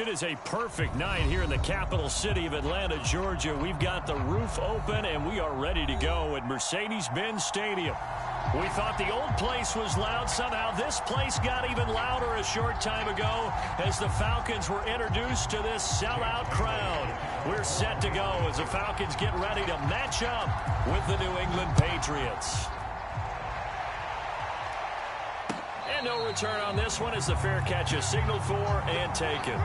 It is a perfect night here in the capital city of Atlanta, Georgia. We've got the roof open, and we are ready to go at Mercedes-Benz Stadium. We thought the old place was loud. Somehow this place got even louder a short time ago as the Falcons were introduced to this sellout crowd. We're set to go as the Falcons get ready to match up with the New England Patriots. And no return on this one as the fair catch is signaled for and taken.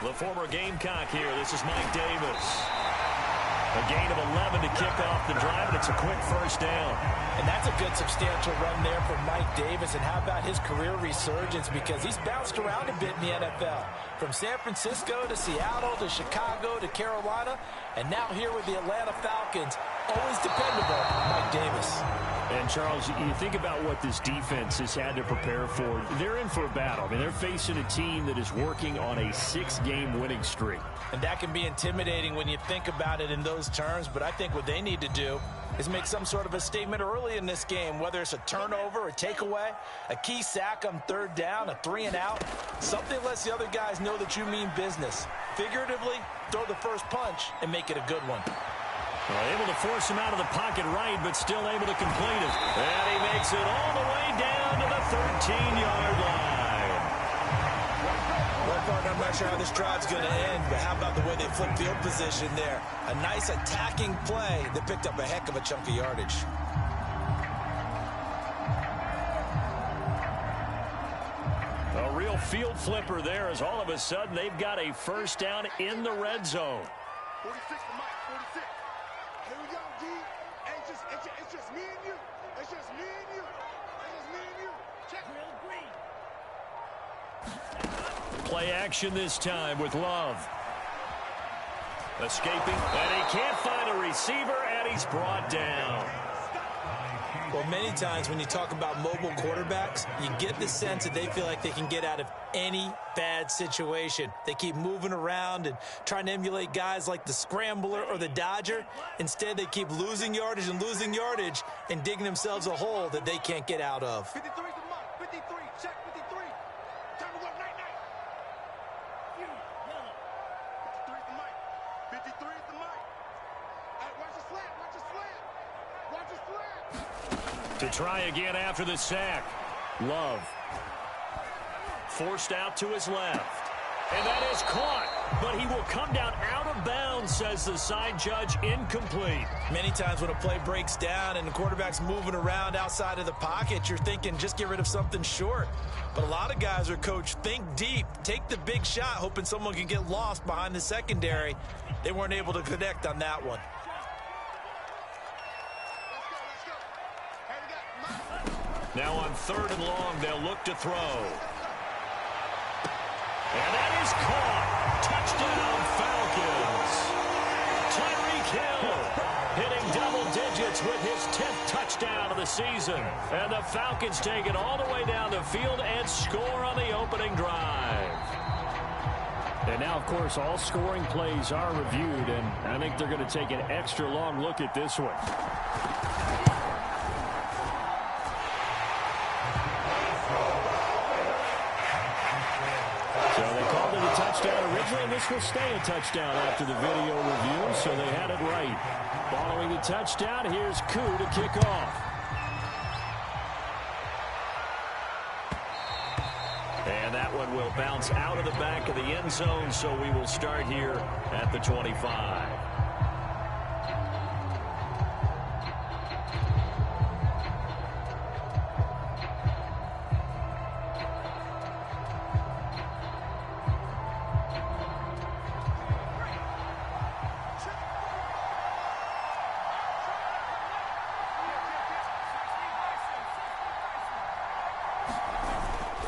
The former Gamecock here. This is Mike Davis. A gain of 11 to kick off the drive, and it's a quick first down. And that's a good substantial run there from Mike Davis. And how about his career resurgence? Because he's bounced around a bit in the NFL. From San Francisco to Seattle to Chicago to Carolina. And now here with the Atlanta Falcons. Always dependable, Mike Davis. And, Charles, you think about what this defense has had to prepare for. They're in for a battle. I mean, they're facing a team that is working on a 6-game winning streak. And that can be intimidating when you think about it in those terms. But I think what they need to do is make some sort of a statement early in this game, whether it's a turnover, a takeaway, a key sack on third down, a 3-and-out. Something lets the other guys know that you mean business. Figuratively, throw the first punch and make it a good one. Well, able to force him out of the pocket right, but still able to complete it. And he makes it all the way down to the 13-yard line. Well, partner, I'm not sure how this drive's going to end, but how about the way they flipped field position there? A nice attacking play that picked up a heck of a chunk of yardage. A real field flipper there as all of a sudden they've got a first down in the red zone. 46 for Mike, 46. Here we go, D. Hey, it's just me and you. It's just me and you. It's just me and you. Check. Real green. Play action this time with Love. Escaping, and he can't find a receiver, and he's brought down. Well, many times when you talk about mobile quarterbacks, you get the sense that they feel like they can get out of any bad situation. They keep moving around and trying to emulate guys like the Scrambler or the Dodger. Instead, they keep losing yardage and digging themselves a hole that they can't get out of. 53 is the mark. 53. Check 53. Time to work night. You, yellow. 53 is the mic. 53 is the mic. Hey, watch the slap. Watch the slap. Watch the slap. To try again after the sack. Love. Forced out to his left. And that is caught. But he will come down out of bounds, says the side judge. Incomplete. Many times when a play breaks down and the quarterback's moving around outside of the pocket, you're thinking just get rid of something short. But a lot of guys are coached, think deep, take the big shot, hoping someone can get lost behind the secondary. They weren't able to connect on that one. Now on 3rd and long, they'll look to throw. And that is caught. Touchdown, Falcons. Tyreek Hill hitting double digits with his 10th touchdown of the season. And the Falcons take it all the way down the field and score on the opening drive. And now, of course, all scoring plays are reviewed, and I think they're going to take an extra long look at this one. Originally, this will stay a touchdown after the video review, so they had it right. Following the touchdown, here's Koo to kick off. And that one will bounce out of the back of the end zone, so we will start here at the 25.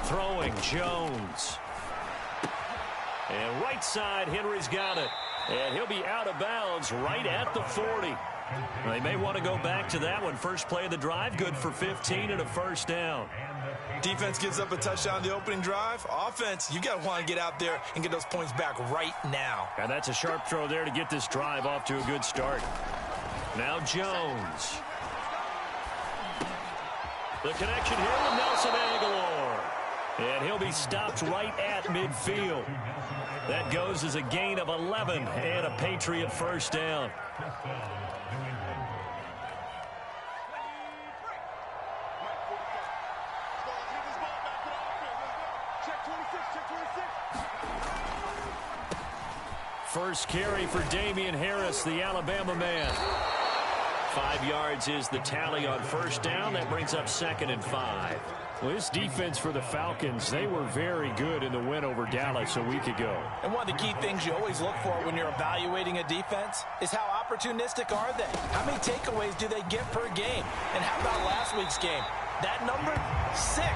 Throwing Jones. And right side, Henry's got it. And he'll be out of bounds right at the 40. They may want to go back to that one. First play of the drive, good for 15 and a first down. Defense gives up a touchdown the opening drive. Offense, you got to want to get out there and get those points back right now. And that's a sharp throw there to get this drive off to a good start. Now Jones. The connection here with Nelson Aguilar. And he'll be stopped right at midfield. That goes as a gain of 11 and a Patriot first down. First carry for Damian Harris, the Alabama man. 5 yards is the tally on first down. That brings up 2nd and 5. Well, this defense for the Falcons, they were very good in the win over Dallas a week ago. And one of the key things you always look for when you're evaluating a defense is how opportunistic are they? How many takeaways do they get per game? And how about last week's game? That number, 6.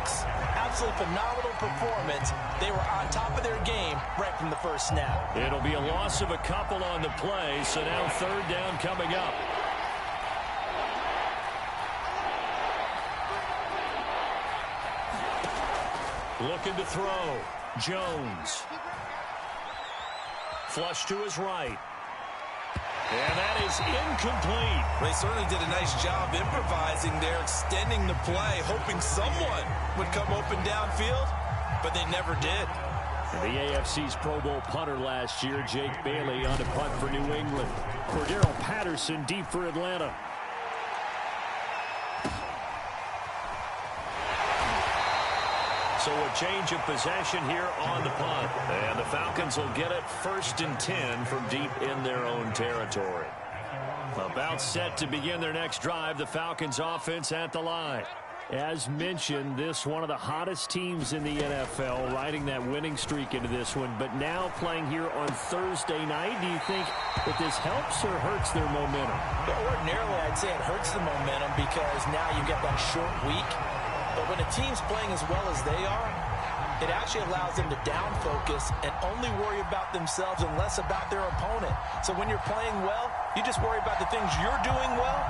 Absolutely phenomenal performance. They were on top of their game right from the first snap. It'll be a loss of a couple on the play, so now 3rd down coming up. Looking to throw. Jones. Flush to his right. And that is incomplete. They certainly did a nice job improvising there, extending the play, hoping someone would come open downfield, but they never did. The AFC's Pro Bowl punter last year, Jake Bailey, on a punt for New England. Cordero Patterson deep for Atlanta. So a change of possession here on the punt. And the Falcons will get it 1st and 10 from deep in their own territory. About set to begin their next drive, the Falcons offense at the line. As mentioned, this one of the hottest teams in the NFL, riding that winning streak into this one, but now playing here on Thursday night. Do you think that this helps or hurts their momentum? Ordinarily, I'd say it hurts the momentum because now you get that short week. But when a team's playing as well as they are, it actually allows them to down focus and only worry about themselves and less about their opponent. So when you're playing well, you just worry about the things you're doing well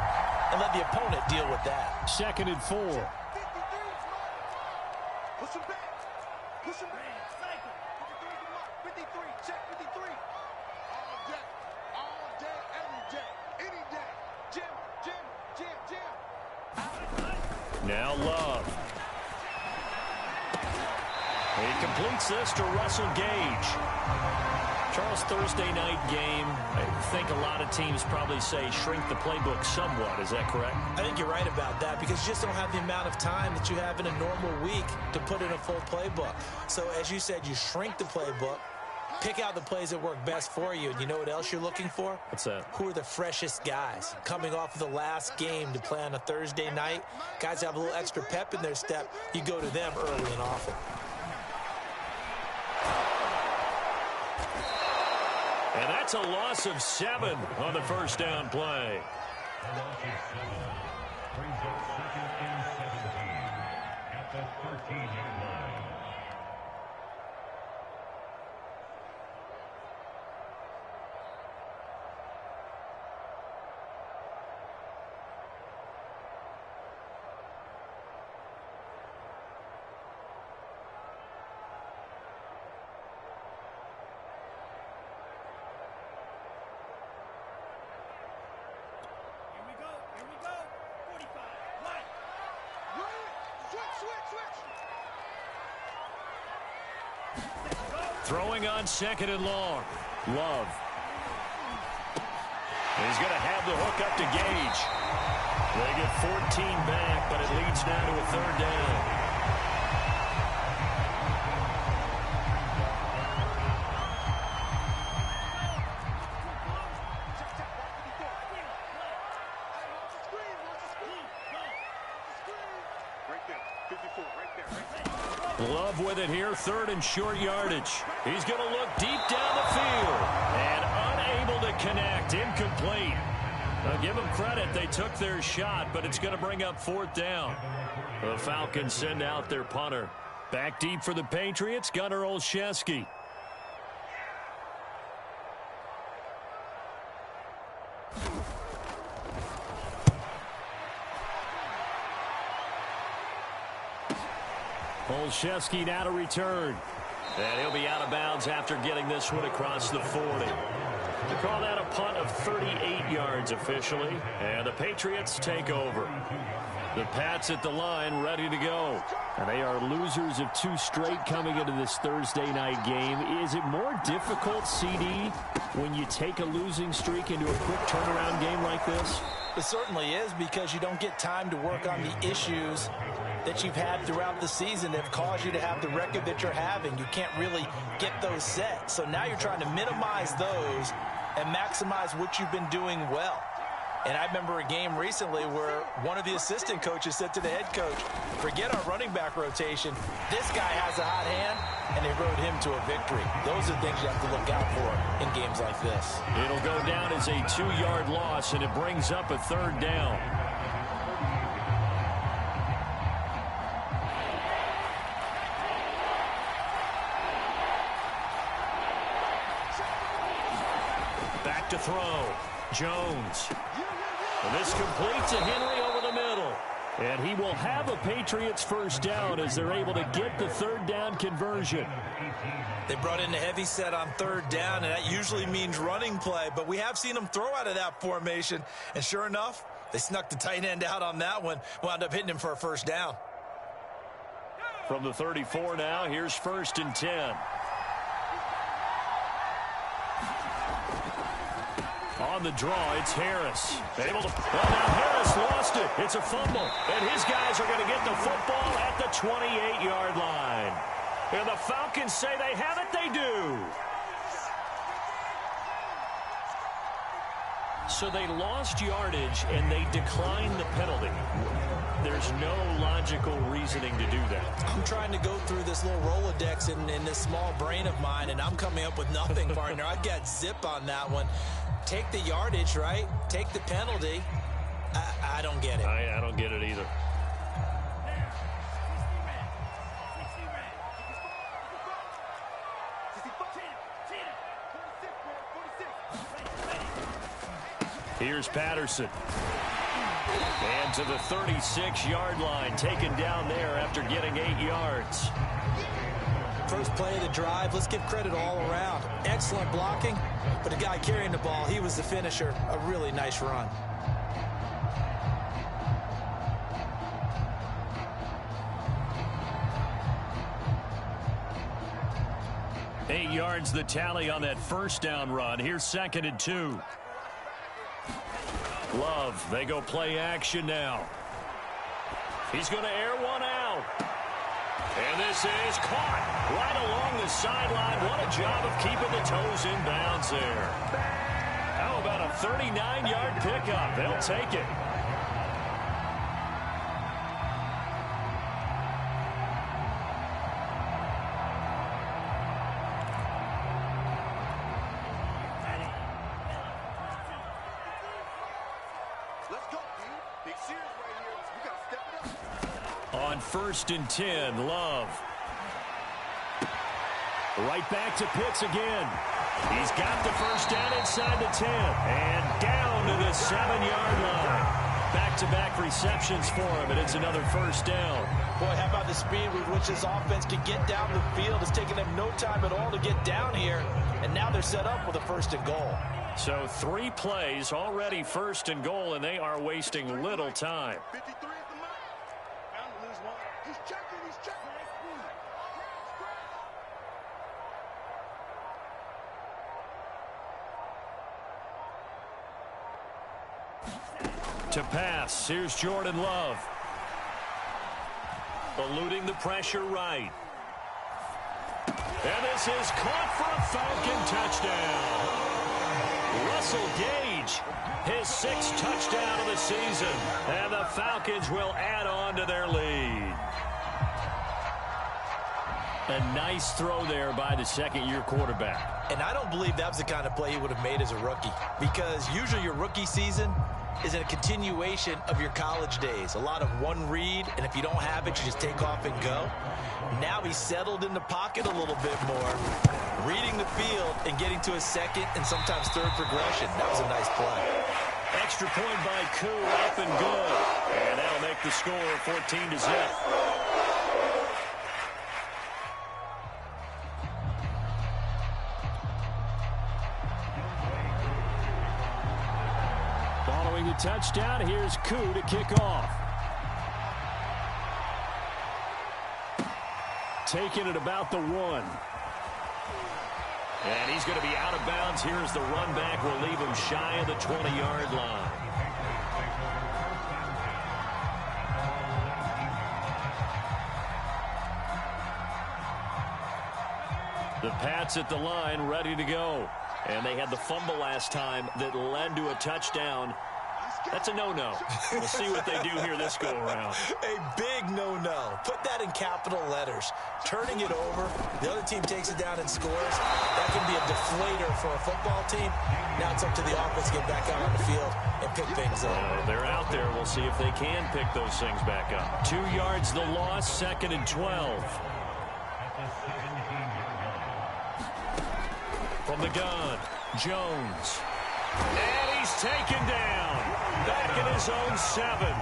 and let the opponent deal with that. 2nd and 4. Push him back. Push him back. Cycle. 53, check 53. All day, every day, any day. Jim. Now Love. He completes this to Russell Gage. Charles, Thursday night game, I think a lot of teams probably say shrink the playbook somewhat. Is that correct? I think you're right about that because you just don't have the amount of time that you have in a normal week to put in a full playbook. So as you said, you shrink the playbook, pick out the plays that work best for you. And you know what else you're looking for? What's that? Who are the freshest guys coming off of the last game to play on a Thursday night? Guys have a little extra pep in their step. You go to them early and often. And that's a loss of 7 on the first down play. Brings up 2nd and 17 at the 13-yard line. Throwing on 2nd and long. Love. He's going to have the hook up to Gage. They get 14 back, but it leads now to a 3rd down. Love with it here, 3rd and short yardage. He's going to look deep down the field and unable to connect, incomplete. Now give them credit, they took their shot, but it's going to bring up 4th down. The Falcons send out their punter. Back deep for the Patriots, Gunnar Olszewski. Olszewski now to return. And he'll be out of bounds after getting this one across the 40. They call that a punt of 38 yards officially. And the Patriots take over. The Pats at the line ready to go. And they are losers of 2 straight coming into this Thursday night game. Is it more difficult, CD, when you take a losing streak into a quick turnaround game like this? It certainly is, because you don't get time to work on the issues that you've had throughout the season that have caused you to have the record that you're having. You can't really get those set. So now you're trying to minimize those and maximize what you've been doing well. And I remember a game recently where one of the assistant coaches said to the head coach, forget our running back rotation. This guy has a hot hand, and they rode him to a victory. Those are things you have to look out for in games like this. It'll go down as a 2-yard loss, and it brings up a 3rd down. Back to throw. Jones. And this completes to Henry over the middle. And he will have a Patriots first down as they're able to get the 3rd down conversion. They brought in the heavy set on 3rd down, and that usually means running play. But we have seen them throw out of that formation. And sure enough, they snuck the tight end out on that one. Wound up hitting him for a first down. From the 34 now, here's 1st and 10. On the draw, it's Harris. Able to, well, now Harris lost it. It's a fumble. And his guys are going to get the football at the 28-yard line. And the Falcons say they have it. They do. So they lost yardage, and they declined the penalty. There's no logical reasoning to do that. I'm trying to go through this little Rolodex in this small brain of mine, and I'm coming up with nothing, partner. I got zip on that one. Take the yardage, right? Take the penalty. I don't get it. I don't get it either. Here's Patterson. And to the 36-yard line, taken down there after getting 8 yards. First play of the drive, let's give credit all around. Excellent blocking, but the guy carrying the ball, he was the finisher. A really nice run. Eight yards the tally on that first down run. Here's 2nd and 2. Love, they go play action now. He's going to air one out. And this is caught right along the sideline. What a job of keeping the toes in bounds there. How about a 39-yard pickup? They'll take it. Let's go, dude. Big series right here. You got to step it up. On 1st and 10, Love. Right back to Pitts again. He's got the first down inside the 10. And down to the 7-yard line. Back-to-back receptions for him, and it's another first down. Boy, how about the speed with which this offense can get down the field? It's taken them no time at all to get down here. And now they're set up with a 1st and goal. So 3 plays, already 1st and goal, and they are wasting little time. 53 is the mark. Bound to lose one. He's checking. He's checking. To pass, here's Jordan Love. Eluding the pressure right. And this is caught for a Falcon touchdown. Russell Gage, his 6th touchdown of the season. And the Falcons will add on to their lead. A nice throw there by the 2nd-year quarterback. And I don't believe that was the kind of play he would have made as a rookie. Because usually your rookie season is a continuation of your college days. A lot of one read, and if you don't have it, you just take off and go. Now he's settled in the pocket a little bit more, reading the field and getting to a 2nd and sometimes 3rd progression. That was a nice play. Extra point by Koo, up and good. And that'll make the score 14-0. Throwing the touchdown, here's Koo to kick off. Taking it about the 1. And he's going to be out of bounds. Here's the run back. We'll leave him shy of the 20-yard line. The Pats at the line, ready to go. And they had the fumble last time that led to a touchdown. That's a no-no. We'll see what they do here this go-around. A big no-no. Put that in capital letters. Turning it over, the other team takes it down and scores. That can be a deflator for a football team. Now it's up to the offense to get back out on the field and pick things up. They're out there. We'll see if they can pick those things back up. 2 yards the loss, 2nd and 12. From the gun, Jones. And he's taken down. Back in his own 7.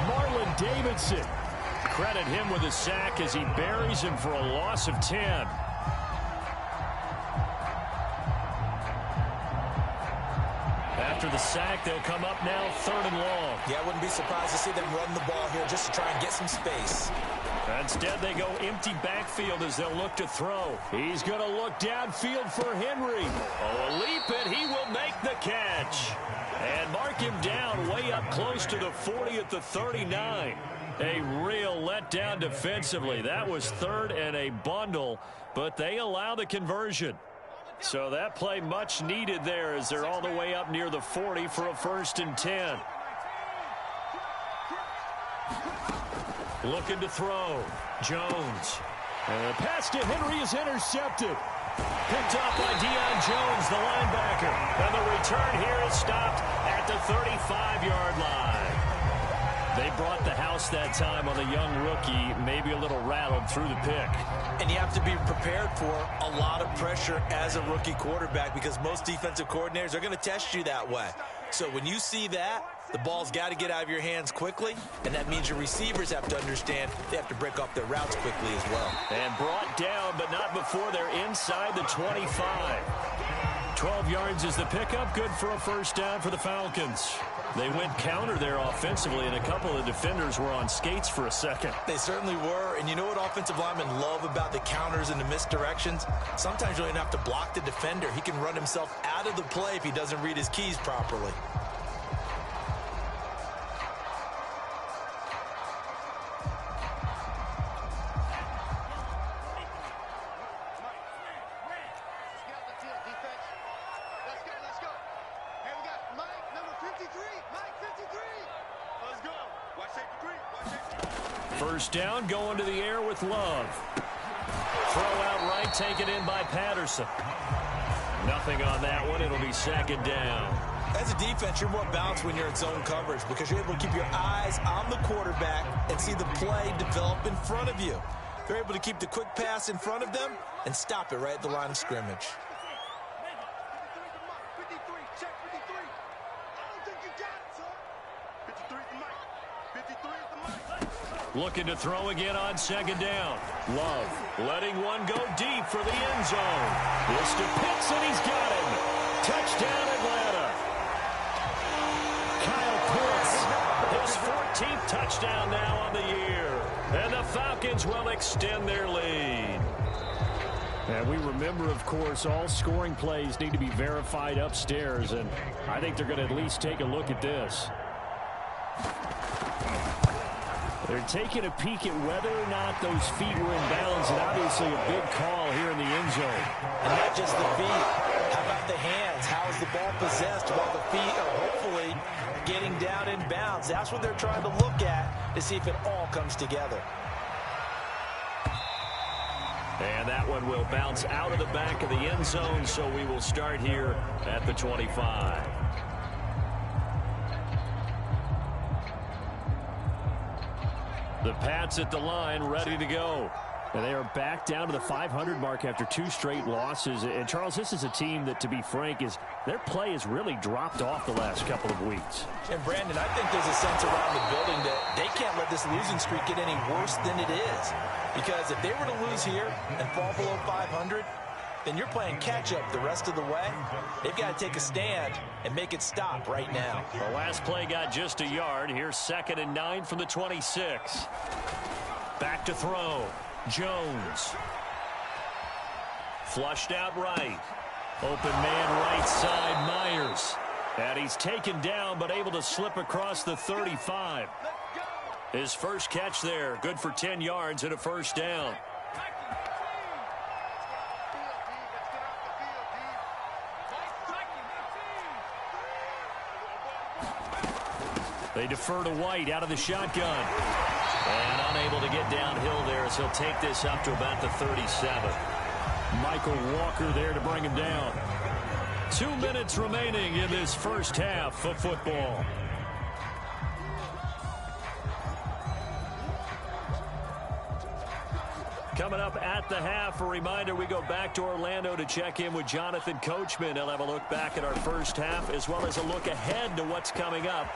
Marlon Davidson. Credit him with a sack as he buries him for a loss of 10. After the sack, they'll come up now 3rd and long. Yeah, I wouldn't be surprised to see them run the ball here just to try and get some space. Instead, they go empty backfield as they'll look to throw. He's going to look downfield for Henry. Oh, a leap, and he will make the catch. And mark him down way up close to the 40 at the 39. A real letdown defensively. That was 3rd and a bundle, but they allow the conversion. So that play much needed there as they're all the way up near the 40 for a 1st and 10. Looking to throw. Jones. And the pass to Henry is intercepted. Picked off by Deion Jones, the linebacker. And the return here is stopped at the 35-yard line. They brought the house that time on the young rookie, maybe a little rattled through the pick. And you have to be prepared for a lot of pressure as a rookie quarterback because most defensive coordinators are going to test you that way. So when you see that, the ball's got to get out of your hands quickly, and that means your receivers have to understand they have to break off their routes quickly as well. And brought down, but not before they're inside the 25. 12 yards is the pickup, good for a 1st down for the Falcons. They went counter there offensively, and a couple of defenders were on skates for a second. They certainly were, and you know what offensive linemen love about the counters and the misdirections? Sometimes you don't even have to block the defender. He can run himself out of the play if he doesn't read his keys properly. First down, going to the air with Love. Throw out right, taken in by Patterson. Nothing on that one. It'll be 2nd down. As a defense, you're more balanced when you're in zone coverage because you're able to keep your eyes on the quarterback and see the play develop in front of you. They're able to keep the quick pass in front of them and stop it right at the line of scrimmage. Looking to throw again on 2nd down. Love letting one go deep for the end zone. This to Pitts, and he's got him. Touchdown, Atlanta. Kyle Pitts, his 14th touchdown now on the year. And the Falcons will extend their lead. And we remember, of course, all scoring plays need to be verified upstairs, and I think they're going to at least take a look at this. They're taking a peek at whether or not those feet were in bounds, and obviously a big call here in the end zone. And not just the feet. How about the hands? How is the ball possessed while the feet are hopefully getting down in bounds? That's what they're trying to look at to see if it all comes together. And that one will bounce out of the back of the end zone, so we will start here at the 25. The Pats at the line, ready to go. And they are back down to the 500 mark after 2 straight losses. And, Charles, this is a team that, to be frank, their play has really dropped off the last couple of weeks. And, Brandon, I think there's a sense around the building that they can't let this losing streak get any worse than it is. Because if they were to lose here and fall below 500, then you're playing catch-up the rest of the way. They've got to take a stand and make it stop right now. The last play got just a yard. Here's 2nd and 9 from the 26. Back to throw. Jones. Flushed out right. Open man right side, Myers. And he's taken down but able to slip across the 35. His first catch there, good for 10 yards and a first down. They defer to White out of the shotgun. And unable to get downhill there as he'll take this up to about the 37. Michael Walker there to bring him down. 2 minutes remaining in this first half of football. Coming up at the half, a reminder, we go back to Orlando to check in with Jonathan Coachman. He'll have a look back at our first half as well as a look ahead to what's coming up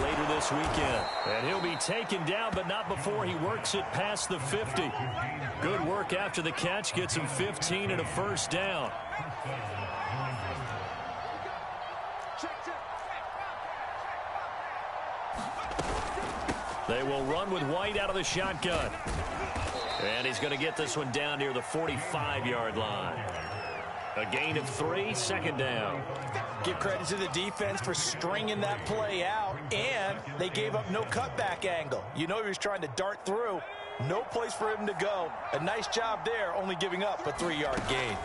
later this weekend. And he'll be taken down, but not before he works it past the 50. Good work after the catch, gets him 15 and a first down. They will run with White out of the shotgun. And he's going to get this one down near the 45-yard line. A gain of 3, 2nd down. Give credit to the defense for stringing that play out, and they gave up no cutback angle. You know he was trying to dart through. No place for him to go. A nice job there, only giving up a 3-yard gain.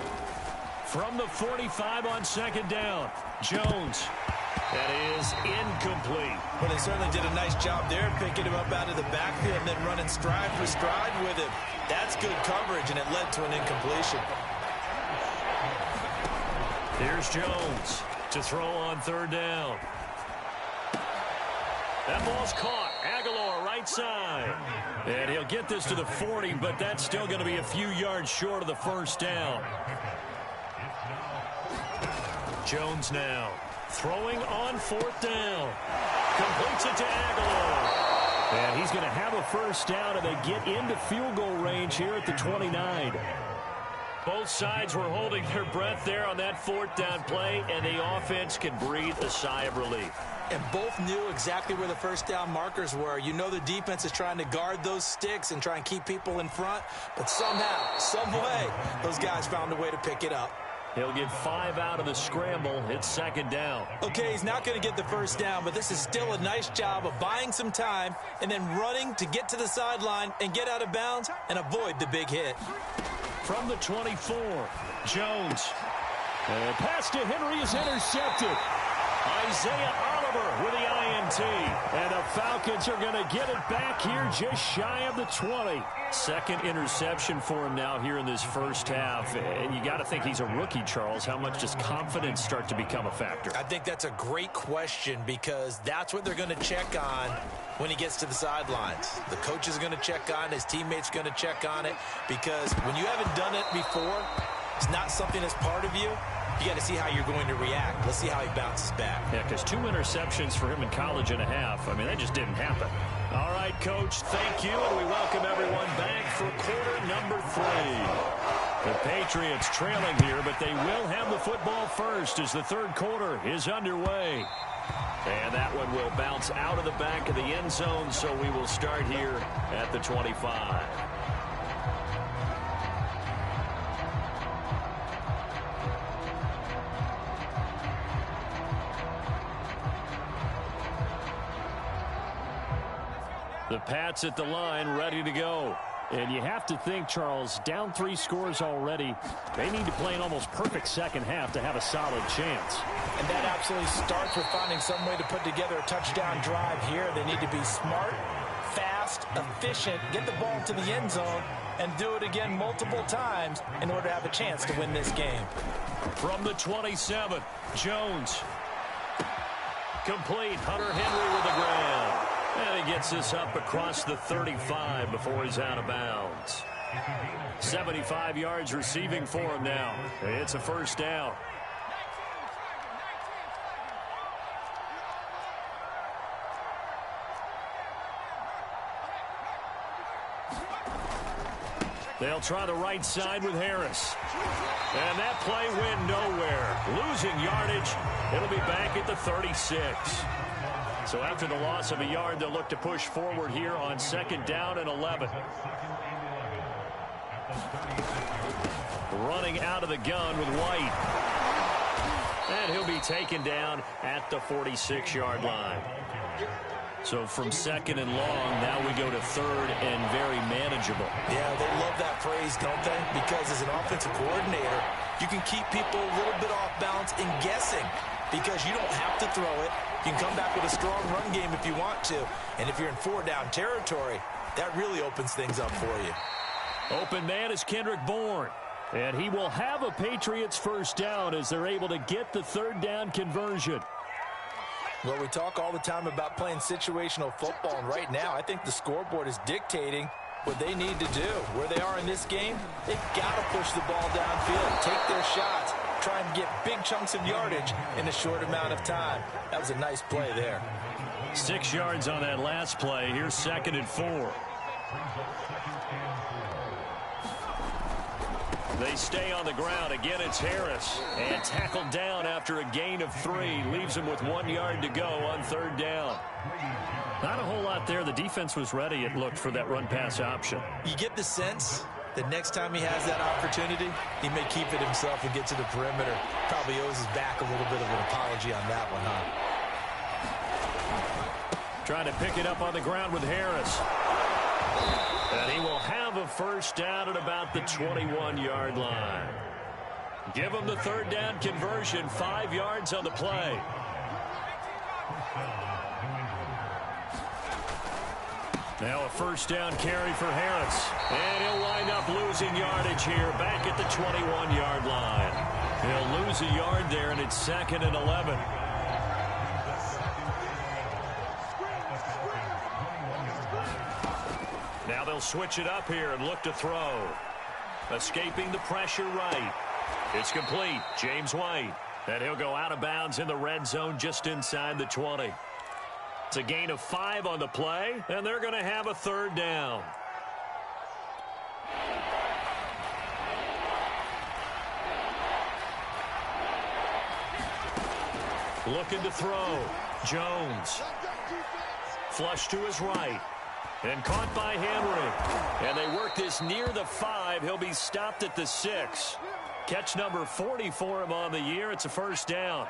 From the 45 on 2nd down, Jones. That is incomplete. Well, they certainly did a nice job there, picking him up out of the backfield and then running stride for stride with him. That's good coverage, and it led to an incompletion. Here's Jones to throw on 3rd down. That ball's caught. Aguilar right side. And he'll get this to the 40, but that's still going to be a few yards short of the first down. Jones now. Throwing on 4th down. Completes it to Aguilar. And he's going to have a first down, and they get into field goal range here at the 29. Both sides were holding their breath there on that 4th down play, and the offense can breathe a sigh of relief. And both knew exactly where the first down markers were. You know the defense is trying to guard those sticks and try and keep people in front, but somehow, some way, those guys found a way to pick it up. He'll get 5 out of the scramble. It's 2nd down. Okay, he's not going to get the first down, but this is still a nice job of buying some time and then running to get to the sideline and get out of bounds and avoid the big hit. From the 24, Jones. And pass to Henry is intercepted. Isaiah Oliver with the INT. And the Falcons are going to get it back here just shy of the 20. 2nd interception for him now here in this first half. And you got to think he's a rookie, Charles. How much does confidence start to become a factor? I think that's a great question because that's what they're going to check on when he gets to the sidelines. The coach is going to check on it. His teammates going to check on it because when you haven't done it before, it's not something that's part of you. You got to see how you're going to react. Let's see how he bounces back. Yeah, because 2 interceptions for him in college and a half. I mean, that just didn't happen. All right, Coach, thank you, and we welcome everyone back for quarter number 3. The Patriots trailing here, but they will have the football first as the 3rd quarter is underway. And that one will bounce out of the back of the end zone, so we will start here at the 25. The Pats at the line, ready to go. And you have to think, Charles, down 3 scores already. They need to play an almost perfect second half to have a solid chance. And that absolutely starts with finding some way to put together a touchdown drive here. They need to be smart, fast, efficient, get the ball to the end zone, and do it again multiple times in order to have a chance to win this game. From the 27, Jones. Complete. Hunter Henry with the grab. And he gets this up across the 35 before he's out of bounds. 75 yards receiving for him now. It's a first down. They'll try the right side with Harris. And that play went nowhere. Losing yardage. It'll be back at the 36. So after the loss of a yard, they'll look to push forward here on 2nd down and 11. Running out of the gun with White. And he'll be taken down at the 46-yard line. So from 2nd and long, now we go to 3rd and very manageable. Yeah, they love that phrase, don't they? Because as an offensive coordinator, you can keep people a little bit off balance and guessing because you don't have to throw it. You can come back with a strong run game if you want to. And if you're in 4-down territory, that really opens things up for you. Open man is Kendrick Bourne. And he will have a Patriots first down as they're able to get the 3rd down conversion. Well, we talk all the time about playing situational football, and right now I think the scoreboard is dictating what they need to do. Where they are in this game, they've got to push the ball downfield, take their shots, try and get big chunks of yardage in a short amount of time. That was a nice play there. 6 yards on that last play. Here's 2nd and 4. They stay on the ground. Again, it's Harris. And tackled down after a gain of 3. Leaves him with 1 yard to go on 3rd down. Not a whole lot there. The defense was ready, it looked, for that run-pass option. You get the sense that next time he has that opportunity, he may keep it himself and get to the perimeter. Probably owes his back a little bit of an apology on that one, huh? Trying to pick it up on the ground with Harris. And he will have a first down at about the 21-yard line. Give him the 3rd down conversion, 5 yards on the play. Now a first down carry for Harris. And he'll wind up losing yardage here back at the 21-yard line. He'll lose a yard there, and it's 2nd and 11. Now they'll switch it up here and look to throw. Escaping the pressure right. It's complete. James White. And he'll go out of bounds in the red zone just inside the 20. It's a gain of 5 on the play, and they're going to have a 3rd down. Looking to throw. Jones. Flush to his right. And caught by Henry. And they work this near the 5. He'll be stopped at the 6. Catch number 40 for him on the year. It's a first down.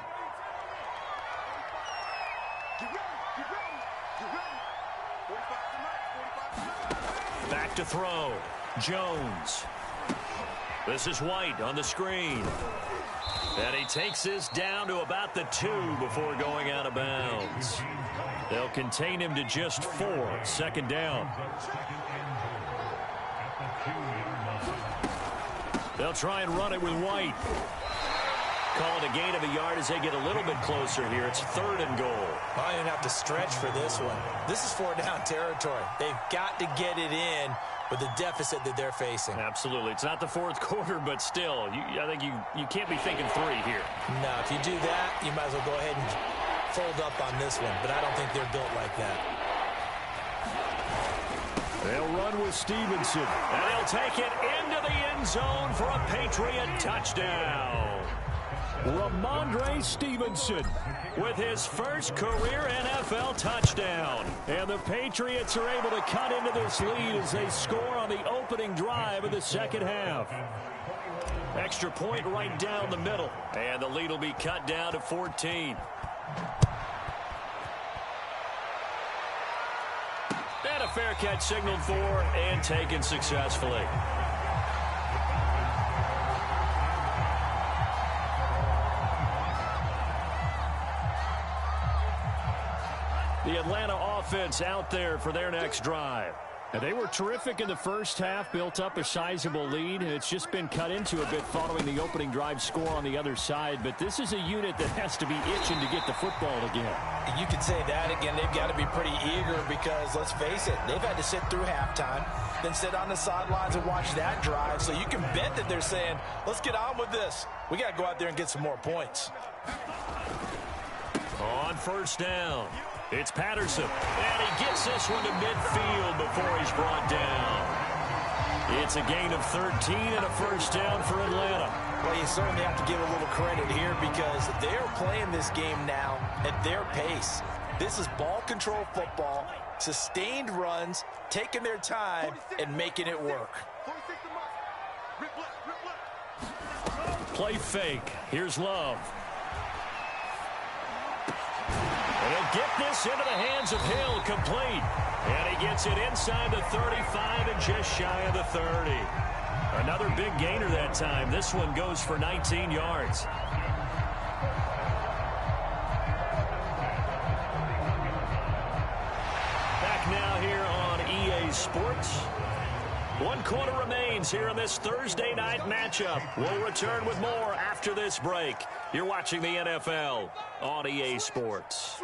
Back to throw. Jones. This is White on the screen. And he takes this down to about the 2 before going out of bounds. They'll contain him to just 4. 2nd down. They'll try and run it with White. Calling a gain of a yard as they get a little bit closer here. It's 3rd and goal. I didn't have to stretch for this one. This is 4-down territory. They've got to get it in with the deficit that they're facing. Absolutely. It's not the 4th quarter, but still, I think you can't be thinking 3 here. No, if you do that, you might as well go ahead and fold up on this one, but I don't think they're built like that. They'll run with Stevenson, and he'll take it into the end zone for a Patriot touchdown. Ramondre Stevenson with his first career NFL touchdown. And the Patriots are able to cut into this lead as they score on the opening drive of the 2nd half. Extra point right down the middle, and the lead will be cut down to 14. And a fair catch signaled for and taken successfully. The Atlanta offense out there for their next drive. And they were terrific in the first half, built up a sizable lead, and it's just been cut into a bit following the opening drive score on the other side. But this is a unit that has to be itching to get the football again. You could say that again. They've got to be pretty eager because, let's face it, they've had to sit through halftime, then sit on the sidelines and watch that drive. So you can bet that they're saying, let's get on with this. We got to go out there and get some more points. On first down, it's Patterson, and he gets this one to midfield before he's brought down. It's a gain of 13 and a first down for Atlanta. Well, you certainly have to give a little credit here because they're playing this game now at their pace. This is ball control football, sustained runs, taking their time, and making it work. Play fake. Here's Love. And he'll get this into the hands of Hill, complete. And he gets it inside the 35 and just shy of the 30. Another big gainer that time. This one goes for 19 yards. Back now here on EA Sports. 1 quarter remains here in this Thursday night matchup. We'll return with more after this break. You're watching the NFL on EA Sports.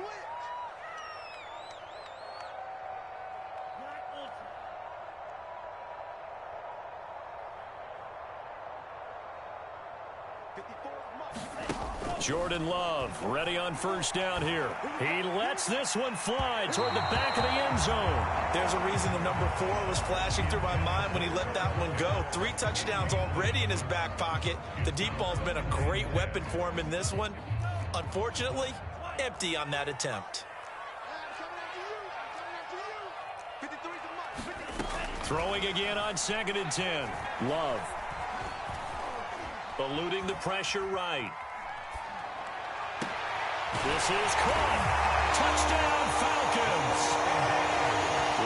Jordan Love ready on first down here. He lets this one fly toward the back of the end zone. There's a reason the number 4 was flashing through my mind when he let that one go. 3 touchdowns already in his back pocket. The deep ball's been a great weapon for him in this one. Unfortunately, empty on that attempt. Throwing again on 2nd and 10. Love. Eluding the pressure right. This is caught. Touchdown Falcons.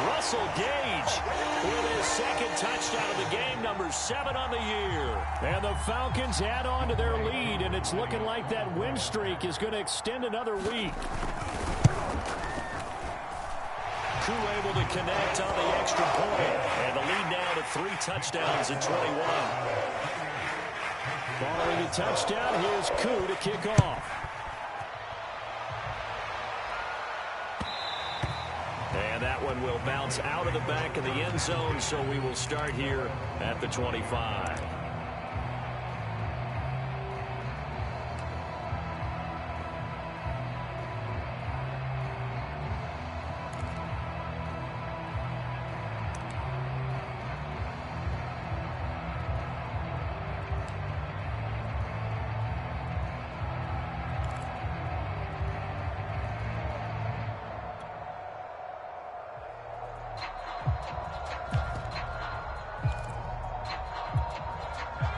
Russell Gage with his 2nd touchdown of the game, number 7 on the year. And the Falcons add on to their lead, and it's looking like that win streak is going to extend another week. Koo able to connect on the extra point, and the lead now to 3 touchdowns at 21. Following the touchdown, here's Koo to kick off. And that one will bounce out of the back of the end zone, so we will start here at the 25.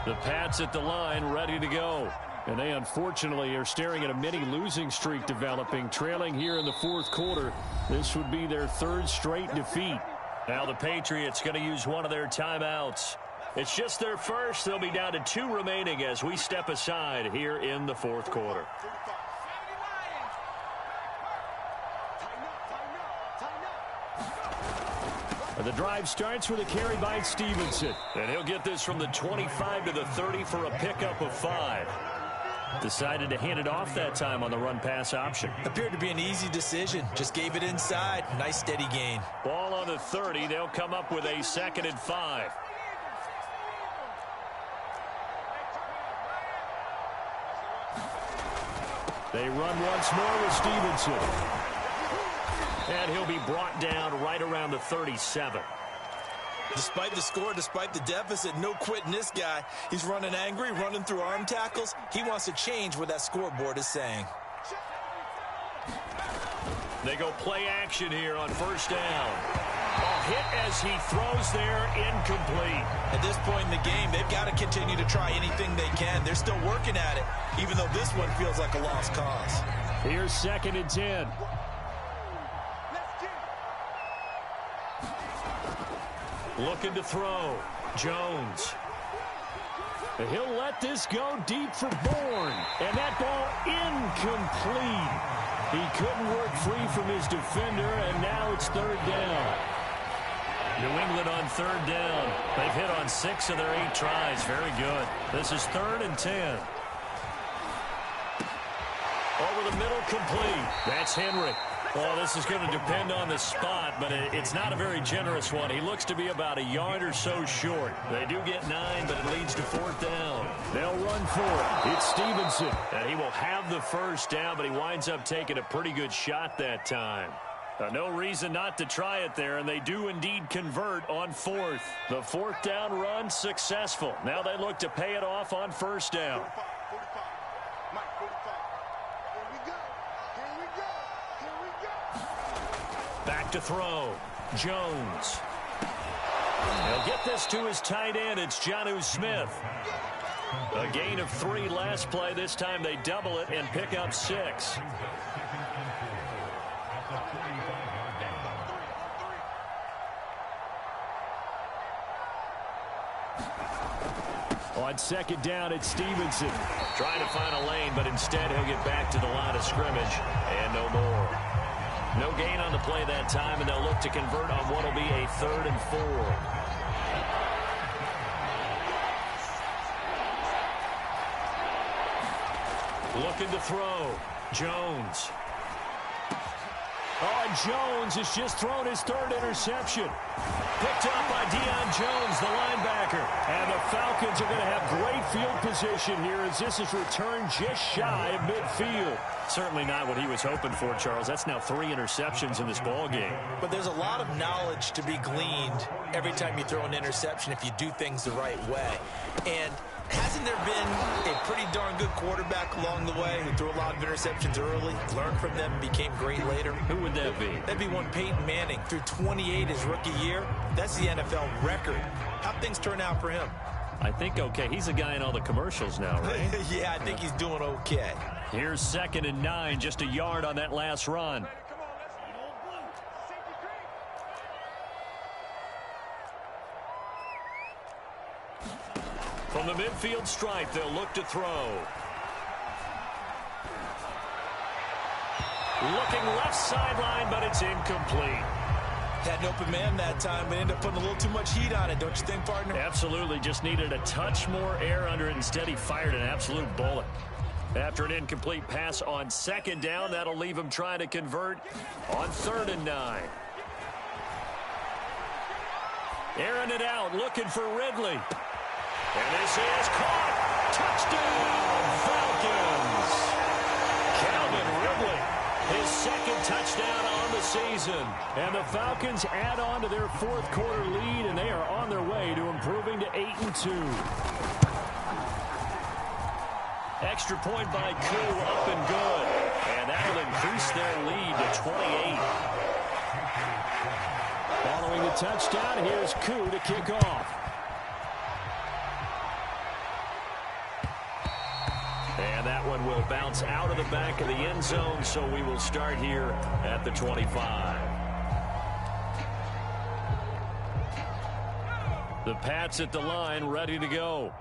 The Pats at the line, ready to go. And they unfortunately are staring at a mini losing streak developing, trailing here in the 4th quarter. This would be their 3rd straight defeat. Now the Patriots going to use one of their timeouts. It's just their first. They'll be down to 2 remaining as we step aside here in the 4th quarter. The drive starts with a carry by Stevenson. And he'll get this from the 25 to the 30 for a pickup of 5. Decided to hand it off that time on the run-pass option. Appeared to be an easy decision. Just gave it inside. Nice steady gain. Ball on the 30. They'll come up with a 2nd and 5. They run once more with Stevenson. And he'll be brought down right around the 37. Despite the score, despite the deficit, no quitting this guy. He's running angry, running through arm tackles. He wants to change what that scoreboard is saying. They go play action here on first down. A hit as he throws there, incomplete. At this point in the game, they've got to continue to try anything they can. They're still working at it, even though this one feels like a lost cause. Here's 2nd and 10. Looking to throw. Jones. He'll let this go deep for Bourne. And that ball incomplete. He couldn't work free from his defender, and now it's 3rd down. New England on 3rd down. They've hit on 6 of their 8 tries. Very good. This is 3rd and 10. Over the middle, complete. That's Henry. Well, this is going to depend on the spot, but it's not a very generous one. He looks to be about a yard or so short. They do get 9, but it leads to 4th down. They'll run for it. It's Stevenson. And he will have the first down, but he winds up taking a pretty good shot that time. No reason not to try it there, and they do indeed convert on fourth. The fourth down run successful. Now they look to pay it off on first down. 45. Mike, 45. Here we go. Here we go. Here we go. Back to throw. Jones. He'll get this to his tight end. It's Jonnu Smith. A gain of 3 last play. This time they double it and pick up 6. On second down, it's Stevenson. Trying to find a lane, but instead he'll get back to the line of scrimmage. And no more. No gain on the play that time, and they'll look to convert on what will be a 3rd and 4. Looking to throw. Jones. Oh, and Jones has just thrown his 3rd interception. Picked up by Deion Jones, the linebacker. And the Falcons are going to have great field position here as this is returned just shy of midfield. Certainly not what he was hoping for, Charles. That's now 3 interceptions in this ball game. But there's a lot of knowledge to be gleaned every time you throw an interception if you do things the right way. And hasn't there been a pretty darn good quarterback along the way who threw a lot of interceptions early, learned from them, and became great later? Who would that be? That'd be one Peyton Manning. Threw 28 his rookie year. That's the NFL record. How'd things turn out for him? I think okay. He's a guy in all the commercials now, right? Yeah, I think he's doing okay. Here's 2nd and 9, just a yard on that last run. Come on, let's go. Safety creep. From the midfield stripe, they'll look to throw. Looking left sideline, but it's incomplete. Had an open man that time, but ended up putting a little too much heat on it, don't you think, partner? Absolutely, just needed a touch more air under it. Instead, he fired an absolute bullet. After an incomplete pass on 2nd down, that'll leave him trying to convert on 3rd and 9. Airing it out, looking for Ridley. And this is caught. Touchdown, Falcons. Calvin Ridley, his 2nd touchdown on the season. And the Falcons add on to their 4th quarter lead, and they are on their way to improving to 8-2. Extra point by Koo, up and good. And that'll increase their lead to 28. Following the touchdown, here's Koo to kick off. And that one will bounce out of the back of the end zone, so we will start here at the 25. The Pats at the line, ready to go.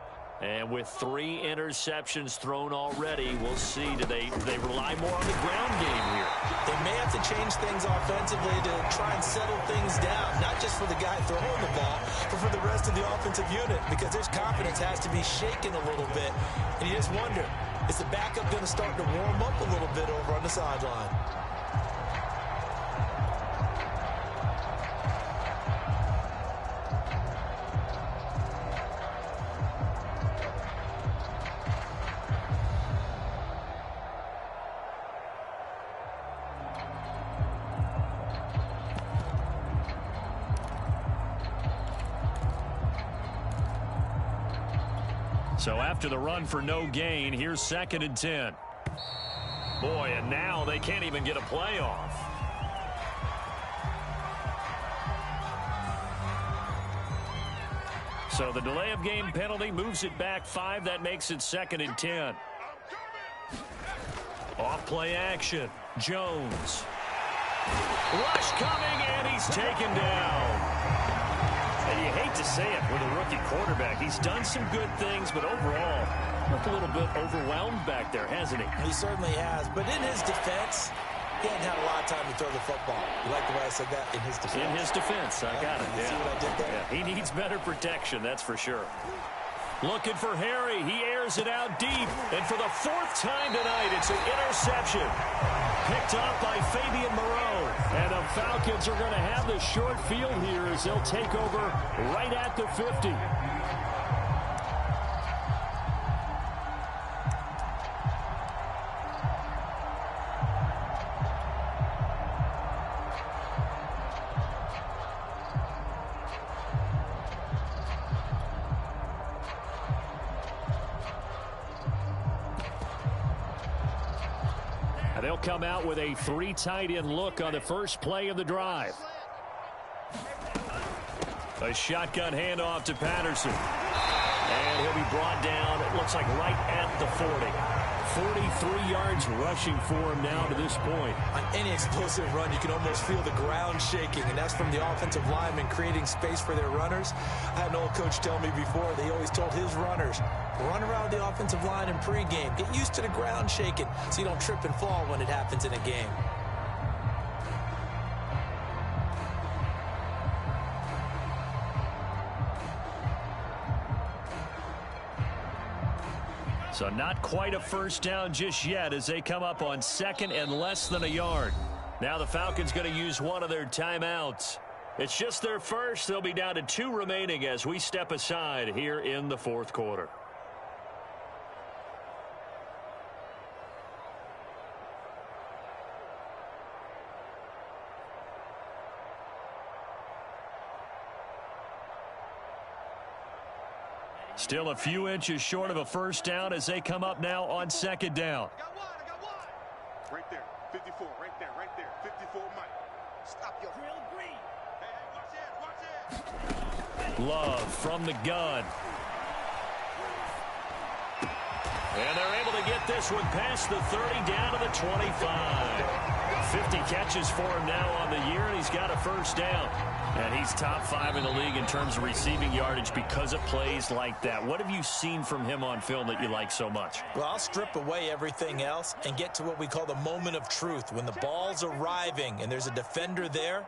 And with 3 interceptions thrown already, we'll see. Do they rely more on the ground game here? They may have to change things offensively to try and settle things down, not just for the guy throwing the ball, but for the rest of the offensive unit, because their confidence has to be shaken a little bit. And you just wonder, is the backup going to start to warm up a little bit over on the sideline? So after the run for no gain, here's 2nd and 10. Boy, and now they can't even get a playoff. So the delay of game penalty moves it back 5. That makes it 2nd and 10. Off play action. Jones. Rush coming, and he's taken down. And you hate to say it with a rookie quarterback. He's done some good things, but overall, looked a little bit overwhelmed back there, hasn't he? He certainly has. But in his defense, he hadn't had a lot of time to throw the football. You like the way I said that? In his defense. In his defense. I got it. See what I did there? Yeah, he needs better protection, that's for sure. Looking for Harry. He airs it out deep. And for the 4th time tonight, it's an interception. Picked up by Fabian Moreau. And the Falcons are going to have the short field here as they'll take over right at the 50. And they'll come out with a 3 tight end look on the first play of the drive. A shotgun handoff to Patterson. And he'll be brought down, it looks like right at the 40. 43 yards rushing for him now to this point. On any explosive run, you can almost feel the ground shaking, and that's from the offensive linemen creating space for their runners. I had an old coach tell me before, they always told his runners, run around the offensive line in pregame. Get used to the ground shaking so you don't trip and fall when it happens in a game. So not quite a first down just yet as they come up on 2nd and less than a yard. Now the Falcons going to use one of their timeouts. It's just their first. They'll be down to 2 remaining as we step aside here in the 4th quarter. Still a few inches short of a first down as they come up now on 2nd down. I got one. Right there, 54, right there, 54 Mike. Stop your drill green. Hey, watch it. Love from the gun. And they're able to get this one past the 30 down to the 25. 50 catches for him now on the year, and he's got a first down. And he's top 5 in the league in terms of receiving yardage because of plays like that. What have you seen from him on film that you like so much? Well, I'll strip away everything else and get to what we call the moment of truth. When the ball's arriving and there's a defender there,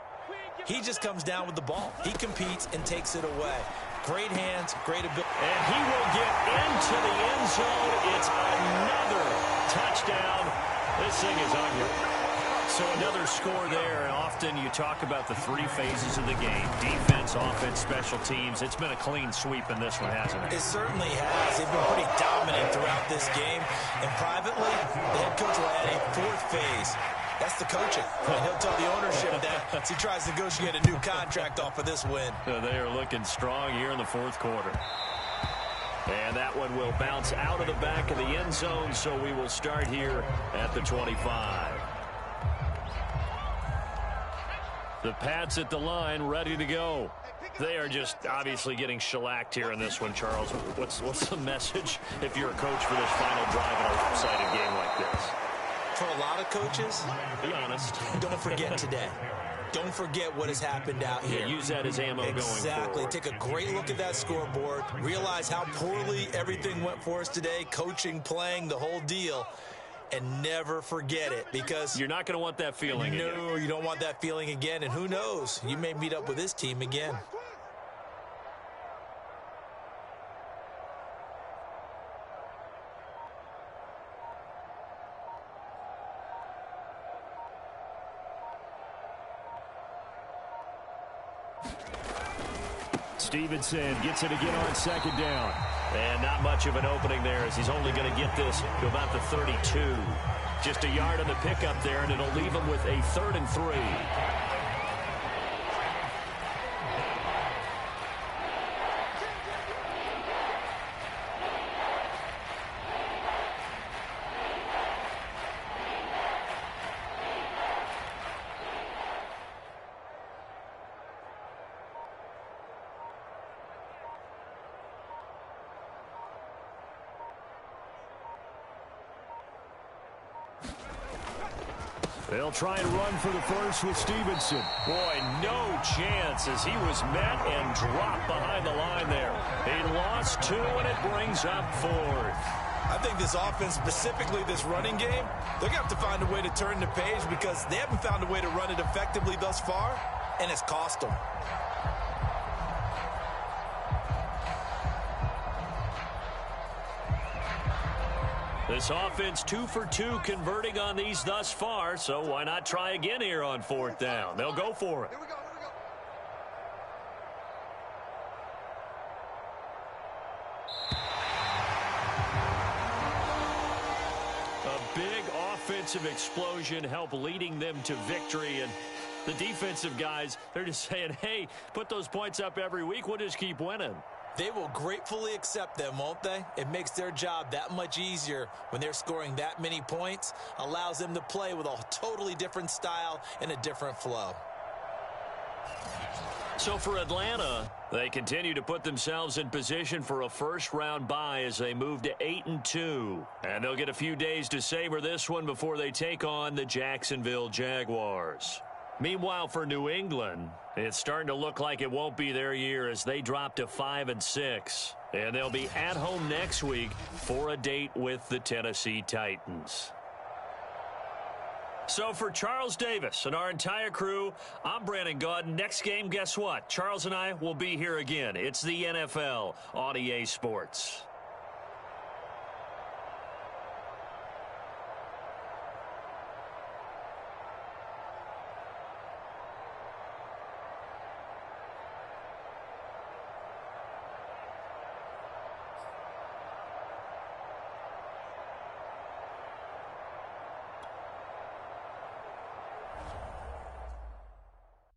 he just comes down with the ball. He competes and takes it away. Great hands, great ability. And he will get into the end zone. It's another touchdown. This thing is ugly. So another score there, and often you talk about the 3 phases of the game: defense, offense, special teams. It's been a clean sweep in this one, hasn't it? It certainly has. They've been pretty dominant throughout this game. And privately, the head coach will add a 4th phase. That's the coaching. And he'll tell the ownership that as he tries to negotiate a new contract off of this win. They are looking strong here in the 4th quarter. And that one will bounce out of the back of the end zone, so we will start here at the 25. The Pats at the line, ready to go. They are just obviously getting shellacked here in this one, Charles. What's the message if you're a coach for this final drive in a lopsided game like this? For a lot of coaches, be honest, don't forget today. Don't forget what has happened out here. Yeah, use that as ammo going forward. Exactly. Take a great look at that scoreboard. Realize how poorly everything went for us today. Coaching, playing, the whole deal. And never forget it, because you're not going to want that feeling again. No, you don't want that feeling again. And who knows? You may meet up with this team again. Stevenson gets it again on 2nd down. And not much of an opening there as he's only going to get this to about the 32. Just a yard on the pickup there, and it'll leave him with a 3rd and 3. They'll try and run for the first with Stevenson. Boy, no chance as he was met and dropped behind the line there. He lost 2, and it brings up 4th. I think this offense, specifically this running game, they're going to have to find a way to turn the page because they haven't found a way to run it effectively thus far, and it's cost them. This offense 2 for 2 converting on these thus far, so why not try again here on 4th down? They'll go for it. Here we go. A big offensive explosion helped leading them to victory, and the defensive guys, they're just saying, hey, put those points up every week, we'll just keep winning. They will gratefully accept them, won't they? It makes their job that much easier when they're scoring that many points, allows them to play with a totally different style and a different flow. So for Atlanta, they continue to put themselves in position for a first-round bye as they move to 8-2. And they'll get a few days to savor this one before they take on the Jacksonville Jaguars. Meanwhile, for New England, it's starting to look like it won't be their year as they drop to 5-6. And they'll be at home next week for a date with the Tennessee Titans. So for Charles Davis and our entire crew, I'm Brandon Gaudin. Next game, guess what? Charles and I will be here again. It's the NFL on EA Sports.